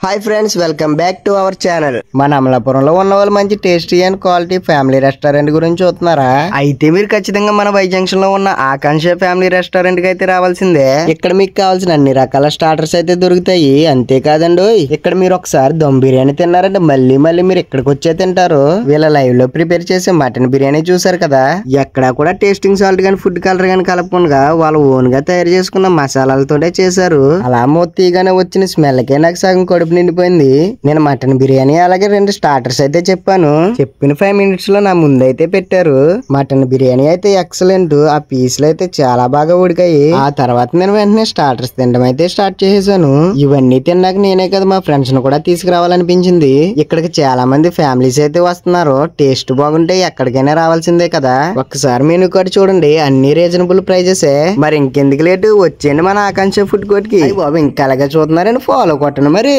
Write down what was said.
Hi friends, welcome back to our channel. మన అమలాపురంలో ఉన్న వాళ్ళు మంచి tasty and quality family restaurant గురించి చూస్తున్నారా? అయితే మీరు ఖచ్చితంగా మన వై జంక్షన్ లో ఉన్న ఆకాంక్ష ఫ్యామిలీ రెస్టారెంట్ కి అయితే రావాల్సిందే. ఇక్కడ మీకు కావాల్సిన అన్ని రకాల స్టార్టర్స్ అయితే దొరుకుతాయి. అంతేకాదండి, ఇక్కడ మీరు ఒకసారి దమ్ బిర్యానీ తిన్నారంటే మళ్ళీ మీరు ఇక్కడికి వచ్చే తింటారు. వీళ్ళ లైవ్ లో ప్రిపేర్ చేసే మటన్ బిర్యానీ చూసారు కదా, ఎక్కడా కూడా టేస్టింగ్ సాల్ట్ గానీ ఫుడ్ కలర్ గానీ కలపకుండా వాళ్ళు ఓన్ గా తయారు చేసుకున్న మసాలాలతోనే చేశారు. అలా మొత్తిగానే వచ్చిన స్మెల్ కే నాకు సగం కడుపు నిండిపోయింది. నేను మటన్ బిర్యానీ అలాగే 2 స్టార్టర్స్ అయితే చెప్పాను. చెప్పిన 5 మినిట్స్ లో నా ముందైతే పెట్టారు. మటన్ బిర్యానీ అయితే ఎక్సలెంట్. ఆ పీసులు అయితే చాలా బాగా ఉడికాయి. ఆ తర్వాత నేను వెంటనే స్టార్టర్స్ తినడం అయితే స్టార్ట్ చేసేసాను. ఇవన్నీ తిన్నాక నేనే కదా మా ఫ్రెండ్స్ ను కూడా తీసుకురావాలనిపించింది. ఇక్కడికి చాలా మంది ఫ్యామిలీస్ అయితే వస్తున్నారు. టేస్ట్ బాగుంటే ఎక్కడికైనా రావాల్సిందే కదా. ఒక్కసారి మెనూ కార్డ్ చూడండి, అన్ని రీజనబుల్ ప్రైజెస్. మరి ఇంకెందుకు లేటు, వచ్చేయండి మన ఆకాంక్ష ఫుడ్ కోర్ట్ కి. బాబు ఇంకా అలాగే చూస్తున్నారని ఫాలో కొట్టండి మరి.